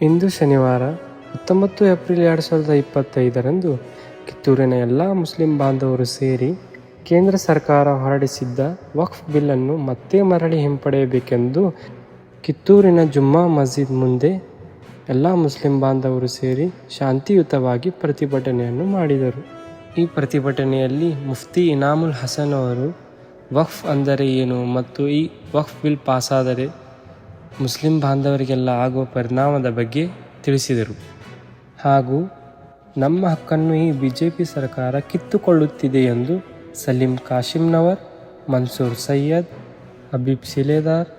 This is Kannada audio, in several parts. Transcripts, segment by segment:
ಇಂದು ಶನಿವಾರ 19 ಏಪ್ರಿಲ್ 2025ರಂದು ಕಿತ್ತೂರಿನ ಎಲ್ಲ ಮುಸ್ಲಿಂ ಬಾಂಧವರು ಸೇರಿ ಕೇಂದ್ರ ಸರ್ಕಾರ ಹೊರಡಿಸಿದ್ದ ವಕ್ಫ್ ಬಿಲ್ಲನ್ನು ಮತ್ತೆ ಮರಳಿ ಹಿಂಪಡೆಯಬೇಕೆಂದು ಕಿತ್ತೂರಿನ ಜುಮ್ಮಾ ಮಸ್ಜಿದ್ ಮುಂದೆ ಎಲ್ಲ ಮುಸ್ಲಿಂ ಬಾಂಧವರು ಸೇರಿ ಶಾಂತಿಯುತವಾಗಿ ಪ್ರತಿಭಟನೆಯನ್ನು ಮಾಡಿದರು. ಈ ಪ್ರತಿಭಟನೆಯಲ್ಲಿ ಮುಫ್ತಿ ಇನಾಮುಲ್ ಹಸನ್ ಅವರು ವಕ್ಫ್ ಅಂದರೆ ಏನು ಮತ್ತು ಈ ವಕ್ಫ್ ಬಿಲ್ ಪಾಸಾದರೆ ಮುಸ್ಲಿಂ ಬಾಂಧವರಿಗೆಲ್ಲ ಆಗುವ ಪರಿಣಾಮದ ಬಗ್ಗೆ ತಿಳಿಸಿದರು. ಹಾಗೂ ನಮ್ಮ ಹಕ್ಕನ್ನು ಈ ಬಿಜೆಪಿ ಸರ್ಕಾರ ಕಿತ್ತುಕೊಳ್ಳುತ್ತಿದೆ ಎಂದು ಸಲೀಂ ಕಾಶಿಂನವರ್, ಮನ್ಸೂರ್ ಸೈಯದ್, ಹಬೀಬ್ ಶಿಲೇದಾರ್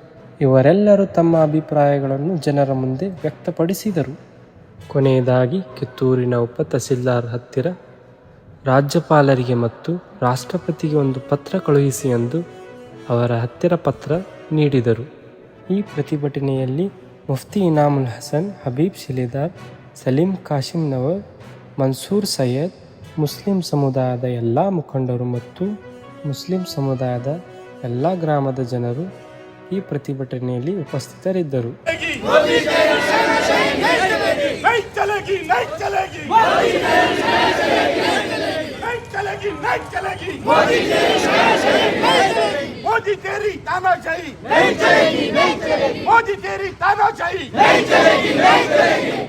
ಇವರೆಲ್ಲರೂ ತಮ್ಮ ಅಭಿಪ್ರಾಯಗಳನ್ನು ಜನರ ಮುಂದೆ ವ್ಯಕ್ತಪಡಿಸಿದರು. ಕೊನೆಯದಾಗಿ ಕಿತ್ತೂರಿನ ಉಪ ತಹಸೀಲ್ದಾರ್ ಹತ್ತಿರ ರಾಜ್ಯಪಾಲರಿಗೆ ಮತ್ತು ರಾಷ್ಟ್ರಪತಿಗೆ ಒಂದು ಪತ್ರ ಕಳುಹಿಸಿ ಎಂದು ಅವರ ಹತ್ತಿರ ಪತ್ರ ನೀಡಿದರು. ಈ ಪ್ರತಿಭಟನೆಯಲ್ಲಿ ಮುಫ್ತಿ ಇನಾಮುಲ್ ಹಸನ್, ಹಬೀಬ್ ಶಿಲೇದಾರ್, ಸಲೀಂ ಕಾಶಿಂನವರ್, ಮನ್ಸೂರ್ ಸೈಯದ್, ಮುಸ್ಲಿಂ ಸಮುದಾಯದ ಎಲ್ಲ ಮುಖಂಡರು ಮತ್ತು ಮುಸ್ಲಿಂ ಸಮುದಾಯದ ಎಲ್ಲ ಗ್ರಾಮದ ಜನರು ಈ ಪ್ರತಿಭಟನೆಯಲ್ಲಿ ಉಪಸ್ಥಿತರಿದ್ದರು. मोदी तेरी तानाशाही नहीं चलेगी, मोदी तेरी तानाशाही नहीं चलेगी।